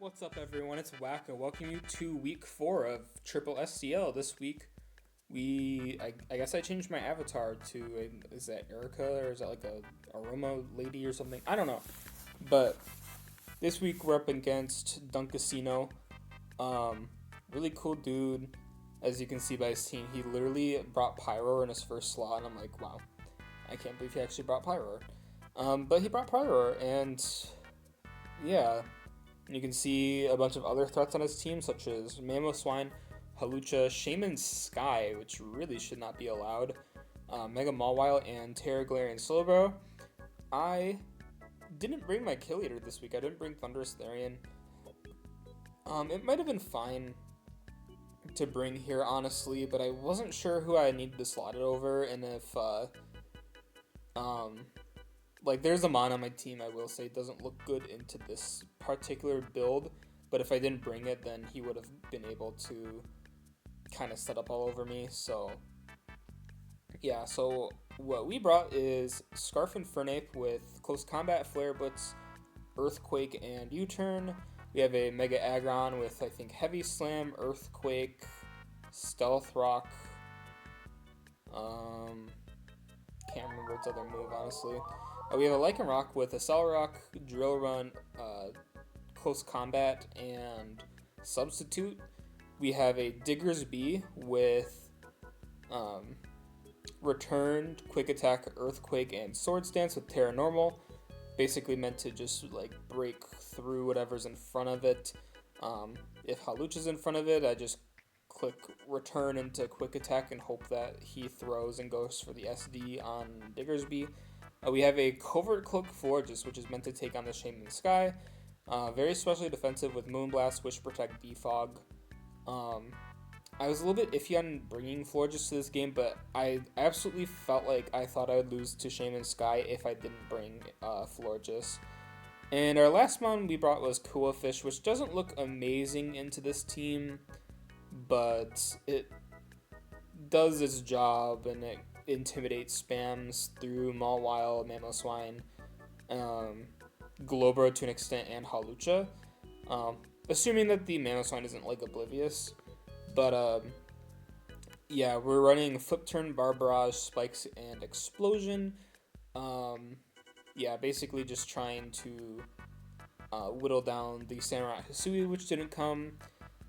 What's up, everyone? It's Wacko. Welcome you to week 4 of Triple SDL. This week, I guess I changed my avatar to is that Erica or is that like a aroma lady or something? I don't know. But this week we're up against Dunkasino. Really cool dude. As you can see by his team, he literally brought Pyro in his first slot, and I'm like, wow, I can't believe he actually brought Pyro. But he brought Pyro, and yeah. And you can see a bunch of other threats on his team, such as Mamoswine, Halucha, Shaman Sky, which really should not be allowed, Mega Mawile, and Terraglarian Slowbro. I didn't bring my Kill Eater this week. I didn't bring Thunderous Therian. It might have been fine to bring here, honestly, but I wasn't sure who I needed to slot it over, and if, like, there's a mon on my team, I will say, doesn't look good into this particular build, but if I didn't bring it, then he would have been able to kind of set up all over me, so yeah, so what we brought is Scarf Infernape with Close Combat, Flare Blitz, Earthquake, and U-Turn. We have a Mega Aggron with, I think, Heavy Slam, Earthquake, Stealth Rock, can't remember its other move, honestly. We have a Lycanroc with a Rock, Drill Run, Close Combat, and Substitute. We have a Digger's Bee with Returned, Quick Attack, Earthquake, and Sword Stance with Terra Normal. Basically meant to just like break through whatever's in front of it. If Halucha's in front of it, I just click Return into Quick Attack and hope that he throws and goes for the SD on Diggersby. We have a Covert Cloak Florges, which is meant to take on the Shaman Sky. Very specially defensive with Moonblast, Wish Protect, Defog. I was a little bit iffy on bringing Florges to this game, but I absolutely felt like I thought I would lose to Shaman Sky if I didn't bring Florges. And our last mon we brought was Qwil Fish, which doesn't look amazing into this team, but it does its job and it intimidates spams through Mawile, Mamoswine, Globro to an extent, and Halucha. Assuming that the Mamoswine isn't like oblivious. But yeah, we're running Flip Turn, Bar Barrage, Spikes, and Explosion. Yeah, basically just trying to whittle down the Samurai Hisui, which didn't come.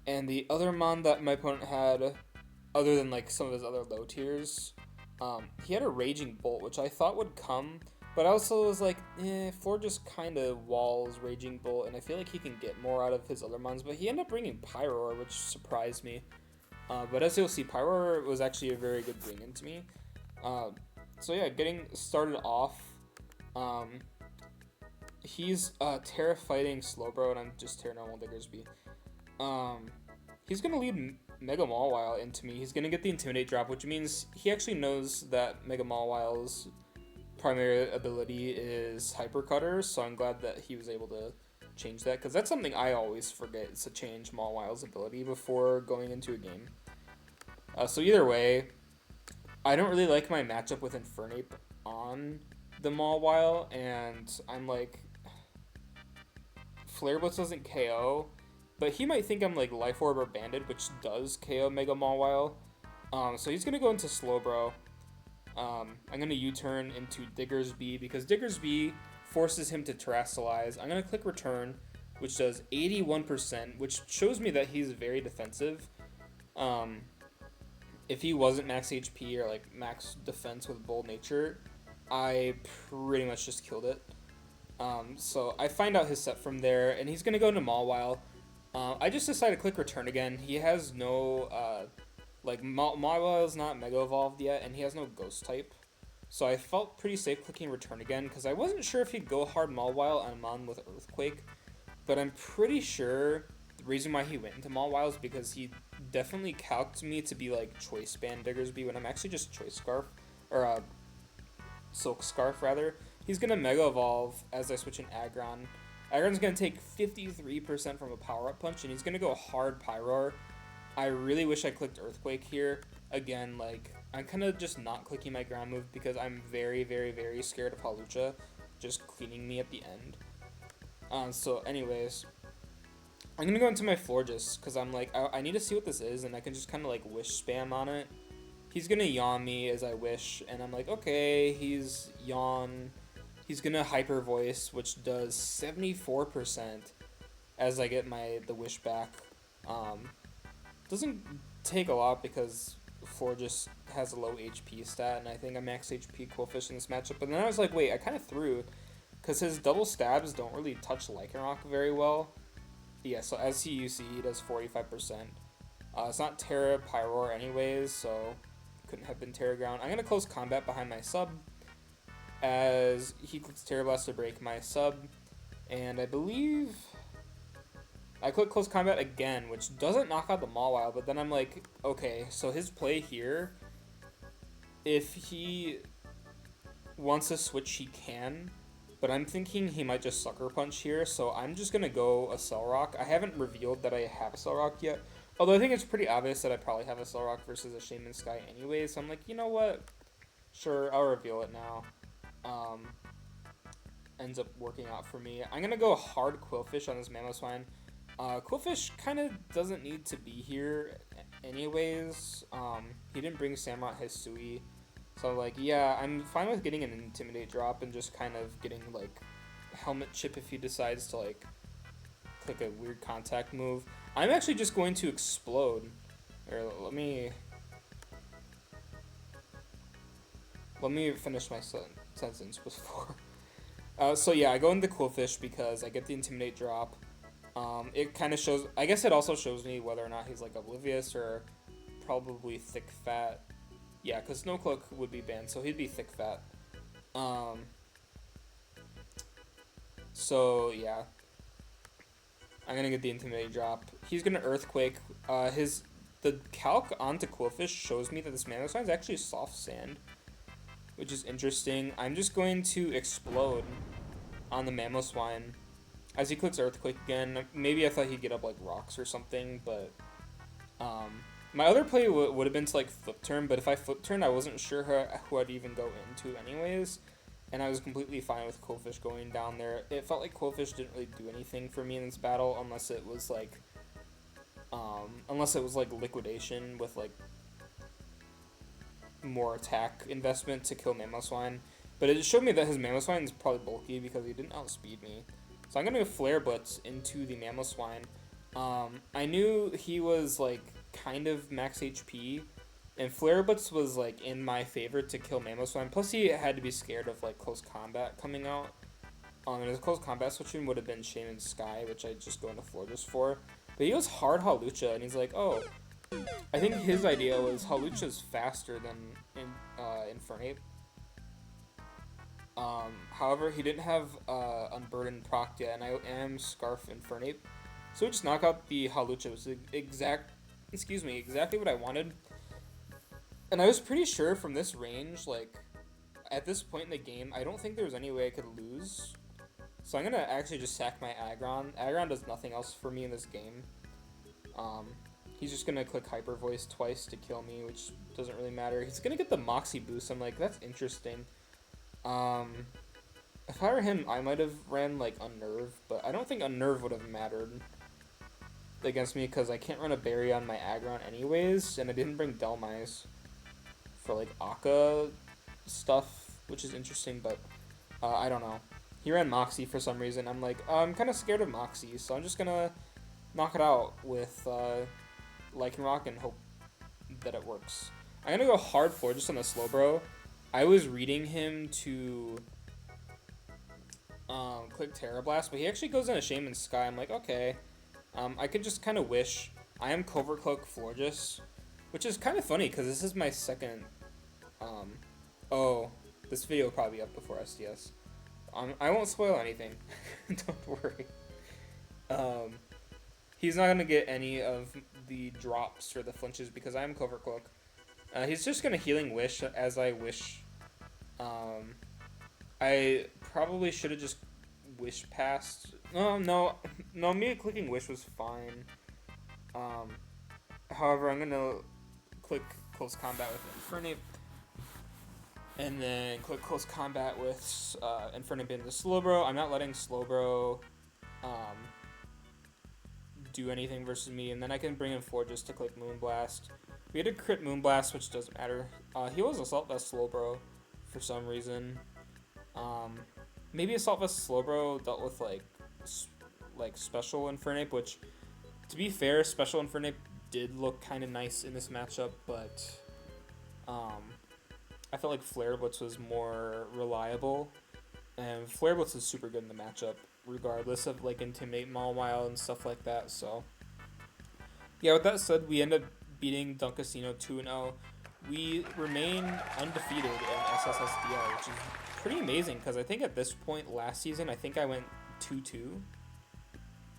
And the other mon that my opponent had, other than like some of his other low tiers, he had a Raging Bolt, which I thought would come, but I also was like, Ford just kind of walls Raging Bolt, and I feel like he can get more out of his other mons, but he ended up bringing Pyroar, which surprised me. But as you'll see, Pyroar was actually a very good bring into me. So yeah, getting started off, he's Terra fighting Slowbro, and I'm just Terra normal Diggersby. He's gonna lead Mega Mawile into me. He's gonna get the Intimidate drop, which means he actually knows that Mega Mawile's primary ability is Hyper Cutter, so I'm glad that he was able to change that, because that's something I always forget, is to change Mawile's ability before going into a game. So either way, I don't really like my matchup with Infernape on the Mawile, and I'm like, Flare Blitz doesn't KO, but he might think I'm like Life Orb or Banded, which does KO Mega Mawile. So he's gonna go into Slowbro. I'm gonna U-turn into Diggersby because Diggersby forces him to Terrasilize. I'm gonna click Return, which does 81%, which shows me that he's very defensive. If he wasn't max HP or like max defense with Bold Nature, I pretty much just killed it. So I find out his set from there, and he's gonna go into Mawile. I just decided to click Return again. He has no, Mawile is not Mega Evolved yet, and he has no Ghost type. So I felt pretty safe clicking Return again, because I wasn't sure if he'd go hard Mawile on a mon with Earthquake. But I'm pretty sure the reason why he went into Mawile is because he definitely calced me to be like Choice Band Diggersby when I'm actually just Choice Scarf, or Silk Scarf rather. He's gonna Mega Evolve as I switch in Aggron. Aggron's going to take 53% from a power-up punch, and he's going to go hard Pyroar. I really wish I clicked Earthquake here. Again, like, I'm kind of just not clicking my ground move because I'm very, very, very scared of Halucha just cleaning me at the end. So anyways, I'm gonna go into my Florges because I'm like, I need to see what this is, and I can just kind of like wish spam on it. He's gonna yawn me as I wish, and I'm like, okay, he's yawn. He's gonna hyper voice, which does 74% as I get the wish back. Doesn't take a lot because Florges has a low HP stat, and I think I max HP Qwilfish in this matchup. But then I was like, wait, I kind of threw, because his double stabs don't really touch Lycanroc very well. Yeah, so as you see, he does 45%. It's not Terra Pyroar anyways, so couldn't have been Terra Ground. I'm going to close combat behind my sub as he clicks Terra Blast to break my sub. And I believe I click close combat again, which doesn't knock out the Mawile, but then I'm like, okay, so his play here, if he wants to switch, he can. But I'm thinking he might just Sucker Punch here, so I'm just going to go a Cell Rock. I haven't revealed that I have a Cell Rock yet, although I think it's pretty obvious that I probably have a Cell Rock versus a Shaman Sky anyway, so I'm like, you know what? Sure, I'll reveal it now. Ends up working out for me. I'm going to go hard Qwilfish on this Mamoswine. Qwilfish kind of doesn't need to be here anyways. He didn't bring Samurott Hisui. So, like, yeah, I'm fine with getting an Intimidate drop and just kind of getting, like, Helmet Chip if he decides to, like, click a weird contact move. I'm actually just going to Explode. Or, let me finish my sentence before. So, yeah, I go into Qwilfish because I get the Intimidate drop. It kind of shows, I guess it also shows me whether or not he's, like, oblivious or probably thick fat. Yeah, because Snow Cloak would be banned, so he'd be thick fat. So, yeah. I'm going to get the Intimidate drop. He's going to Earthquake. The calc onto Qwilfish shows me that this Mamoswine is actually soft sand, which is interesting. I'm just going to Explode on the Mamoswine. As he clicks Earthquake again, maybe I thought he'd get up like rocks or something, but my other play would have been to like Flip Turn, but if I Flip Turn, I wasn't sure who I'd even go into anyways, and I was completely fine with Qwilfish going down there. It felt like Qwilfish didn't really do anything for me in this battle unless it was like Liquidation with like more attack investment to kill Mamoswine. But it showed me that his Mamoswine is probably bulky because he didn't outspeed me. So I'm going to Flare Blitz into the Mamoswine. I knew he was, like, kind of max HP, and Flare Blitz was, like, in my favor to kill Mamoswine. Plus, he had to be scared of, like, close combat coming out. And his close combat switching would have been Shaman Sky, which I just go into Florges for. But he was hard Hawlucha, and he's like, oh, I think his idea was Hawlucha's faster than Infernape. However, he didn't have Unburdened proc yet, and I am Scarf Infernape. So we just knock out the Hawlucha, which is exactly what I wanted. And I was pretty sure from this range, like, at this point in the game, I don't think there was any way I could lose. So I'm going to actually just sack my Aggron. Aggron does nothing else for me in this game. He's just going to click Hyper Voice twice to kill me, which doesn't really matter. He's going to get the Moxie boost. I'm like, that's interesting. If I were him, I might have ran, like, Unnerve, but I don't think Unnerve would have mattered against me because I can't run a Berry on my Aggron anyways, and I didn't bring Delmise for, like, Akka stuff, which is interesting, but I don't know. He ran Moxie for some reason. I'm like, I'm kind of scared of Moxie, so I'm just gonna knock it out with Lycanroc and hope that it works. I'm gonna go hard floor just on the Slowbro. I was reading him to click Terra Blast, but he actually goes in a Shaman Sky. I'm like, okay. I could just kind of wish. I am Covert Cloak Florges, which is kind of funny because this is my second. Oh, this video will probably be up before SDS. I won't spoil anything. Don't worry. He's not gonna get any of the drops or the flinches because I am Covert Cloak. He's just gonna Healing Wish as I wish. I probably should have just Wish past. No, me clicking Wish was fine. However, I'm gonna click Close Combat with Infernape, and then click Close Combat with Infernape into Slowbro. I'm not letting Slowbro do anything versus me, and then I can bring in Florges to click Moonblast. We had a crit Moonblast, which doesn't matter. He was Assault Vest Slowbro for some reason. Maybe Assault Vest Slowbro dealt with like Special Infernape, which, to be fair, Special Infernape did look kind of nice in this matchup, but I felt like Flare Blitz was more reliable, and Flare Blitz is super good in the matchup, regardless of like Intimidate, Mawile, and stuff like that. So yeah, with that said, we end up beating Dunkasino 2-0. We remain undefeated in SSSDL, which is pretty amazing because I think at this point last season, I think I went 2-2.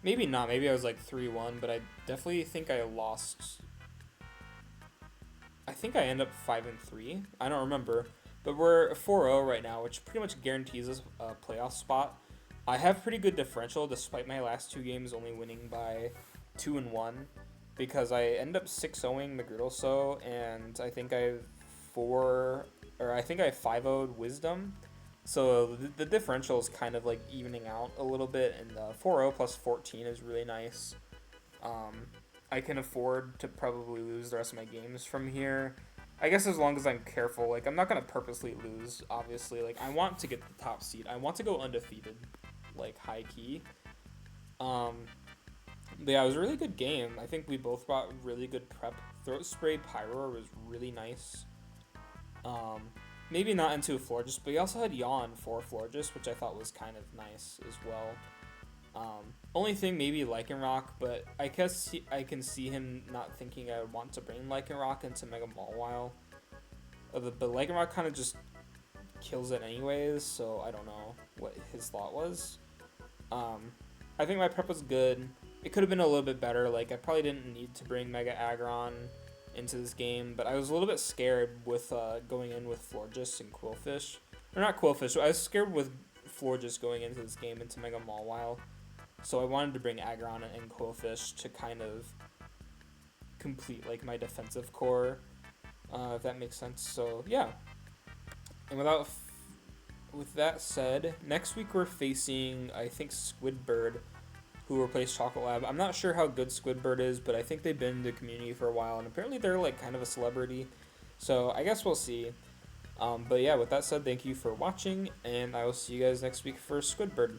Maybe not. Maybe I was like 3-1, but I definitely think I lost. I think I end up 5-3. I don't remember, but we're 4-0 right now, which pretty much guarantees us a playoff spot. I have pretty good differential despite my last 2 games only winning by 2-1, because I end up 6-0ing Magriddleso, and I think I have 5-0'd Wisdom. So the differential is kind of like evening out a little bit, and 4-0 plus 14 is really nice. I can afford to probably lose the rest of my games from here. I guess as long as I'm careful. Like, I'm not going to purposely lose, obviously. Like, I want to get the top seed. I want to go undefeated, like, high key. But yeah, it was a really good game. I think we both brought really good prep. Throat Spray Pyro was really nice. Maybe not into Florges, but he also had Yawn for Florges, which I thought was kind of nice as well. Only thing, maybe Lycanroc, but I guess I can see him not thinking I would want to bring Lycanroc into Mega Mawile. But Lycanroc kind of just kills it anyways, so I don't know what his thought was. I think my prep was good. It could have been a little bit better. Like, I probably didn't need to bring Mega Aggron into this game, but I was a little bit scared with going in with Florges and Qwilfish. Or not Qwilfish, I was scared with Florges going into this game into Mega Mawile. So I wanted to bring Aggron and Qwilfish to kind of complete like my defensive core, if that makes sense. So yeah. And with that said, next week we're facing, I think, Squidbird, who replaced Chocolate Lab. I'm not sure how good Squidbird is, but I think they've been in the community for a while, and apparently they're like kind of a celebrity. So I guess we'll see. But yeah, with that said, thank you for watching, and I will see you guys next week for Squidbird.